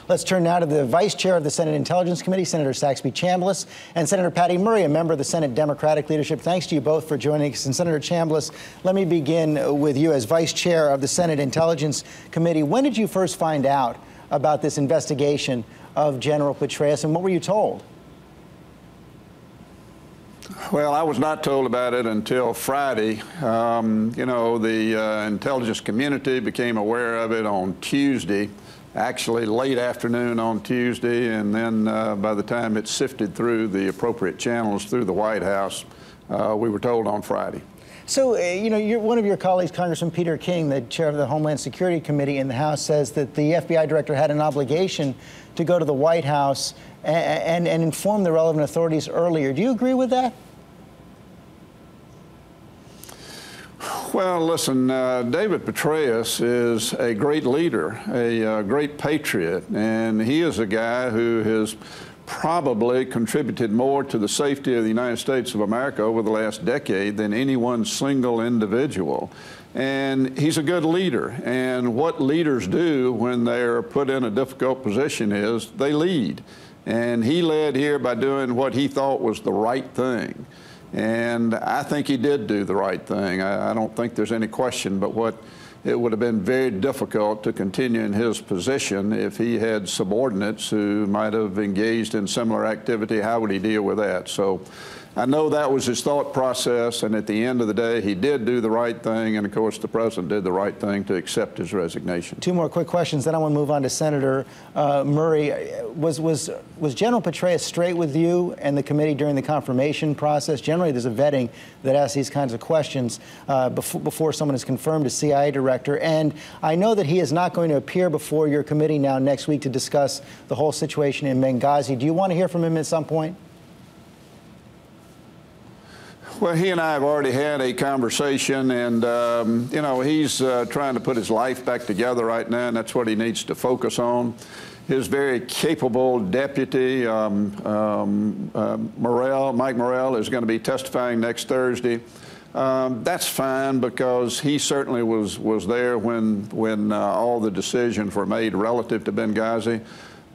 Let's turn now to the Vice Chair of the Senate Intelligence Committee, Senator Saxby Chambliss, and Senator Patty Murray, a member of the Senate Democratic leadership. Thanks to you both for joining us. And Senator Chambliss, let me begin with you as Vice Chair of the Senate Intelligence Committee. When did you first find out about this investigation of General Petraeus, and what were you told? Well, I was not told about it until Friday. You know, the intelligence community became aware of it on Tuesday, actually late afternoon on Tuesday, and then by the time it sifted through the appropriate channels through the White House, we were told on Friday. So, you know, one of your colleagues, Congressman Peter King, the chair of the Homeland Security Committee in the House, says that the FBI director had an obligation to go to the White House and inform the relevant authorities earlier. Do you agree with that? Well, listen, David Petraeus is a great leader, a great patriot, and he is a guy who has probably contributed more to the safety of the United States of America over the last decade than any one single individual. And he's a good leader. And what leaders do when they're put in a difficult position is they lead. And he led here by doing what he thought was the right thing. And I think he did do the right thing. I don't think there's any question but it would have been very difficult to continue in his position if he had subordinates who might have engaged in similar activity. How would he deal with that? So I know that was his thought process, and at the end of the day, he did do the right thing, and of course the president did the right thing to accept his resignation. Two more quick questions, then I want to move on to Senator Murray. Was General Petraeus straight with you and the committee during the confirmation process? Generally, there's a vetting that asks these kinds of questions before someone is confirmed as CIA director, and I know that he is not going to appear before your committee now next week to discuss the whole situation in Benghazi. Do you want to hear from him at some point? Well, he and I have already had a conversation, and, you know, he's trying to put his life back together right now, and that's what he needs to focus on. His very capable deputy, Mike Morrell, is going to be testifying next Thursday. That's fine because he certainly was there when all the decisions were made relative to Benghazi.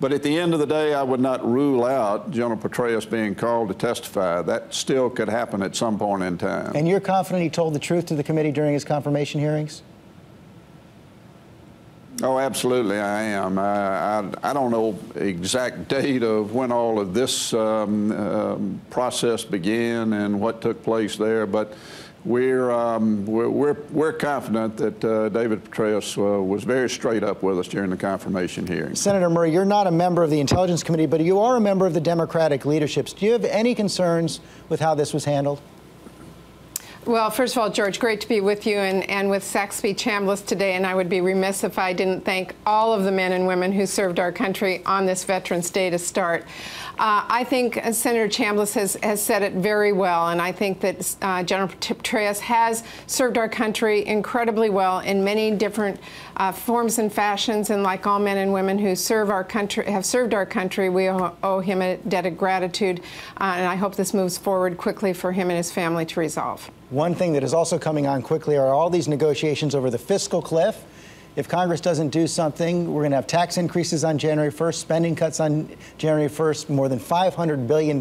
But at the end of the day, I would not rule out General Petraeus being called to testify. That still could happen at some point in time. And you're confident he told the truth to the committee during his confirmation hearings? Oh, absolutely, I am. I don't know exact date of when all of this process began and what took place there, but we're confident that David Petraeus was very straight up with us during the confirmation hearing. Senator Murray, you're not a member of the Intelligence Committee, but you are a member of the Democratic leadership. Do you have any concerns with how this was handled? Well, first of all, George, great to be with you and with Saxby Chambliss today, and I would be remiss if I didn't thank all of the men and women who served our country on this Veterans Day to start. I think Senator Chambliss has said it very well, and I think that General Petraeus has served our country incredibly well in many different forms and fashions, and like all men and women who have served our country, we owe him a debt of gratitude, and I hope this moves forward quickly for him and his family to resolve. One thing that is also coming on quickly are all these negotiations over the fiscal cliff. If Congress doesn't do something, we're going to have tax increases on January 1st, spending cuts on January 1st, more than $500 billion,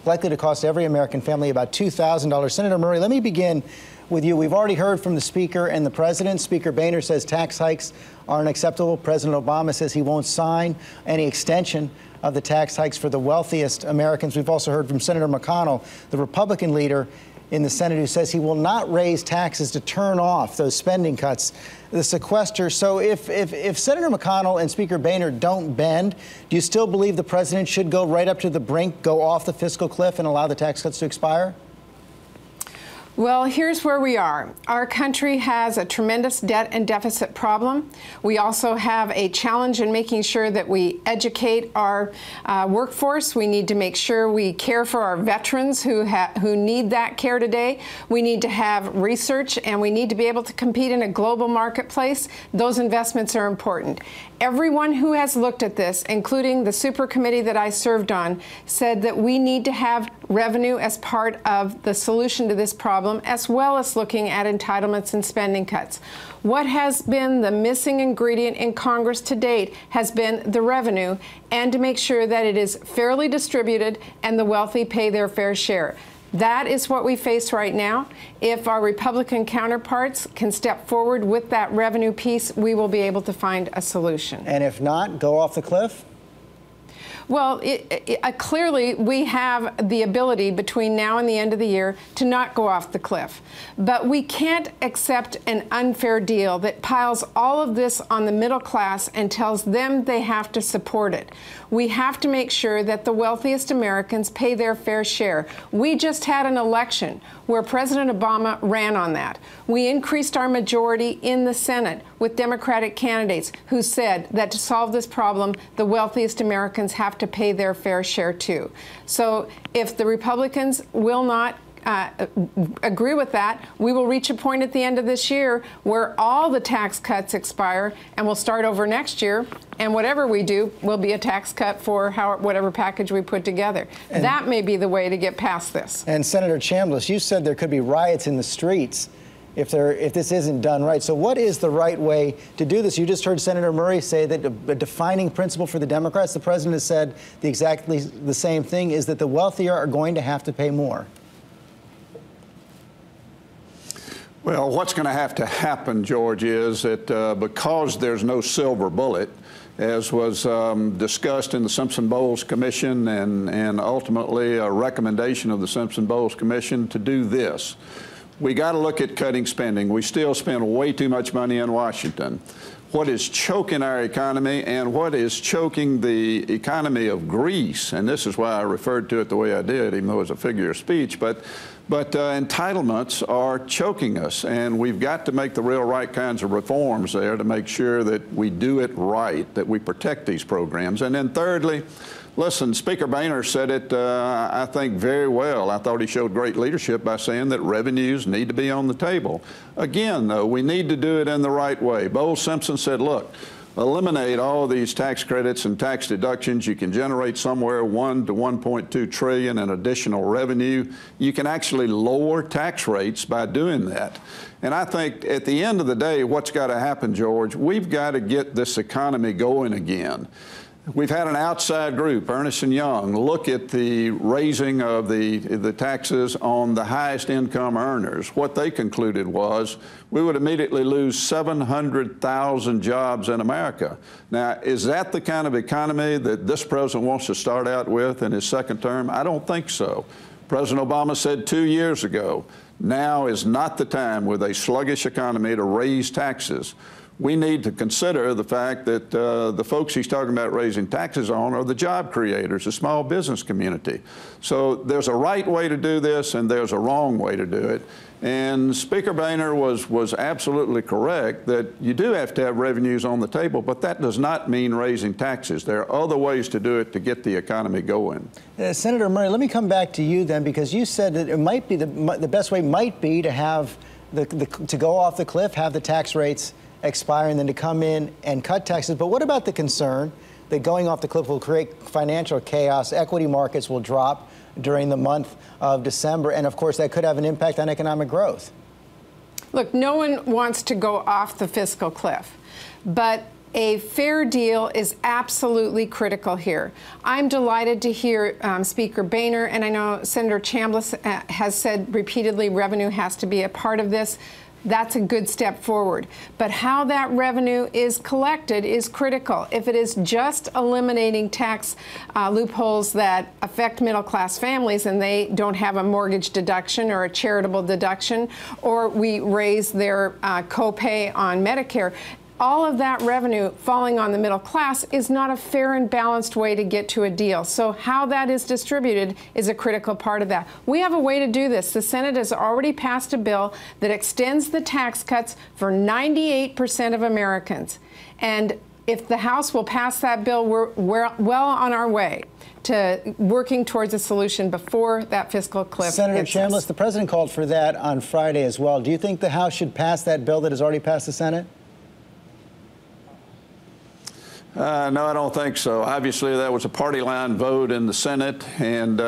likely to cost every American family about $2,000. Senator Murray, let me begin with you. We've already heard from the Speaker and the President. Speaker Boehner says tax hikes are unacceptable. President Obama says he won't sign any extension of the tax hikes for the wealthiest Americans. We've also heard from Senator McConnell, the Republican leader in the Senate, who says he will not raise taxes to turn off those spending cuts, the sequester. So if Senator McConnell and Speaker Boehner don't bend, do you still believe the president should go right up to the brink, go off the fiscal cliff, and allow the tax cuts to expire? Well, here's where we are. Our country has a tremendous debt and deficit problem. We also have a challenge in making sure that we educate our workforce. We need to make sure we care for our veterans who need that care today. We need to have research, and we need to be able to compete in a global marketplace. Those investments are important. Everyone who has looked at this, including the super committee that I served on, said that we need to have revenue as part of the solution to this problem, as well as looking at entitlements and spending cuts. What has been the missing ingredient in Congress to date has been the revenue, and to make sure that it is fairly distributed and the wealthy pay their fair share. That is what we face right now. If our Republican counterparts can step forward with that revenue piece, we will be able to find a solution. And if not, go off the cliff? Well, clearly we have the ability between now and the end of the year to not go off the cliff. But we can't accept an unfair deal that piles all of this on the middle class and tells them they have to support it. We have to make sure that the wealthiest Americans pay their fair share. We just had an election where President Obama ran on that. We increased our majority in the Senate with Democratic candidates who said that to solve this problem, the wealthiest Americans have to pay their fair share too. So if the Republicans will not agree with that, we will reach a point at the end of this year where all the tax cuts expire, and we'll start over next year, and whatever we do will be a tax cut for whatever package we put together. And that may be the way to get past this. And Senator Chambliss, you said there could be riots in the streets if this isn't done right. So what is the right way to do this? You just heard Senator Murray say that a defining principle for the Democrats, the president has said exactly the same thing, is that the wealthier are going to have to pay more. Well, what's going to have to happen, George, is that because there's no silver bullet, as was discussed in the Simpson-Bowles Commission and ultimately a recommendation of the Simpson-Bowles Commission to do this. We got to look at cutting spending. We still spend way too much money in Washington. What is choking our economy and what is choking the economy of Greece, and this is why I referred to it the way I did, even though it was a figure of speech, but entitlements are choking us, and we've got to make the real right kinds of reforms there to make sure that we do it right, that we protect these programs. And then thirdly, listen, Speaker Boehner said it, I think, very well. I thought he showed great leadership by saying that revenues need to be on the table. Again, though, we need to do it in the right way. Bowles-Simpson said, look, eliminate all these tax credits and tax deductions. You can generate somewhere $1 to $1.2 trillion in additional revenue. You can actually lower tax rates by doing that. And I think at the end of the day, what's got to happen, George, we've got to get this economy going again. We've had an outside group, Ernst & Young, look at the raising of the taxes on the highest income earners. What they concluded was we would immediately lose 700,000 jobs in America. Now, is that the kind of economy that this president wants to start out with in his second term? I don't think so. President Obama said 2 years ago, now is not the time with a sluggish economy to raise taxes. We need to consider the fact that the folks he's talking about raising taxes on are the job creators, the small business community. So there's a right way to do this and there's a wrong way to do it. And Speaker Boehner was absolutely correct that you do have to have revenues on the table, but that does not mean raising taxes. There are other ways to do it to get the economy going. Senator Murray, let me come back to you then, because you said that it might be the best way might be to have to go off the cliff, have the tax rates expire, and then to come in and cut taxes. But what about the concern that going off the cliff will create financial chaos? Equity markets will drop during the month of December, and of course that could have an impact on economic growth. Look, no one wants to go off the fiscal cliff, but a fair deal is absolutely critical here. I'm delighted to hear Speaker Boehner, and I know Senator Chambliss has said repeatedly revenue has to be a part of this. That's a good step forward. But how that revenue is collected is critical. If it is just eliminating tax loopholes that affect middle-class families and they don't have a mortgage deduction or a charitable deduction, or we raise their copay on Medicare, all of that revenue falling on the middle class is not a fair and balanced way to get to a deal. So how that is distributed is a critical part of that. We have a way to do this. The Senate has already passed a bill that extends the tax cuts for 98% of Americans. And if the House will pass that bill, we're well on our way to working towards a solution before that fiscal cliff. Senator Chambliss, the president called for that on Friday as well. Do you think the House should pass that bill that has already passed the Senate? No, I don't think so. Obviously, that was a party line vote in the Senate, and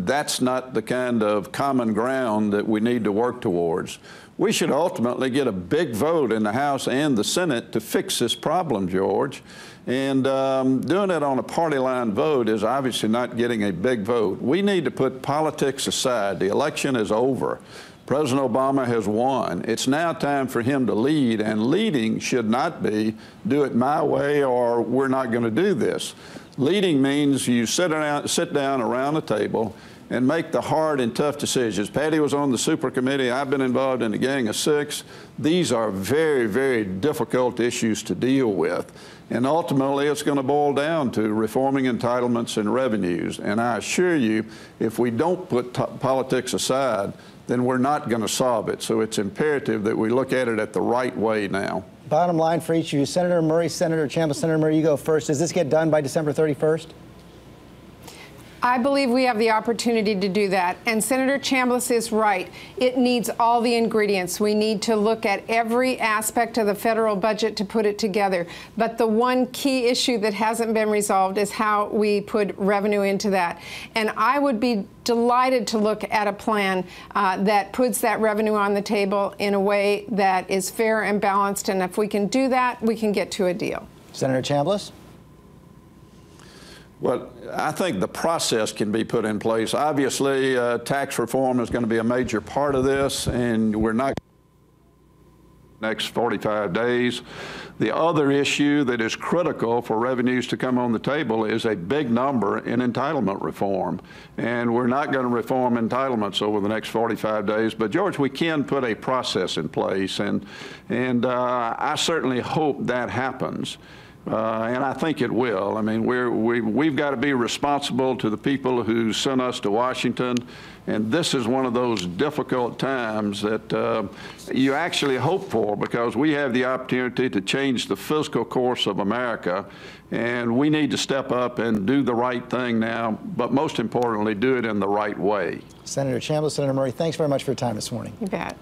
that's not the kind of common ground that we need to work towards. We should ultimately get a big vote in the House and the Senate to fix this problem, George. And doing it on a party line vote is obviously not getting a big vote. We need to put politics aside. The election is over. President Obama has won. It's now time for him to lead, and leading should not be do it my way or we're not going to do this. Leading means you sit down around the table and make the hard and tough decisions. Patty was on the super committee. I've been involved in a gang of 6. These are very, very difficult issues to deal with. And ultimately, it's going to boil down to reforming entitlements and revenues. And I assure you, if we don't put politics aside, then we're not going to solve it. So it's imperative that we look at it at the right way now. Bottom line for each of you, Senator Murray, Senator Chambliss, Senator Murray, you go first. Does this get done by December 31st? I believe we have the opportunity to do that. And Senator Chambliss is right. It needs all the ingredients. We need to look at every aspect of the federal budget to put it together. But the one key issue that hasn't been resolved is how we put revenue into that. And I would be delighted to look at a plan that puts that revenue on the table in a way that is fair and balanced. And if we can do that, we can get to a deal. Senator Chambliss? Well, I think the process can be put in place. Obviously, tax reform is going to be a major part of this, and we're not next 45 days. The other issue that is critical for revenues to come on the table is a big number in entitlement reform. And we're not going to reform entitlements over the next 45 days. But, George, we can put a process in place, and I certainly hope that happens. And I think it will. I mean, we've got to be responsible to the people who sent us to Washington, and this is one of those difficult times that you actually hope for, because we have the opportunity to change the fiscal course of America, and we need to step up and do the right thing now, but most importantly, do it in the right way. Senator Chambliss, Senator Murray, thanks very much for your time this morning. You bet.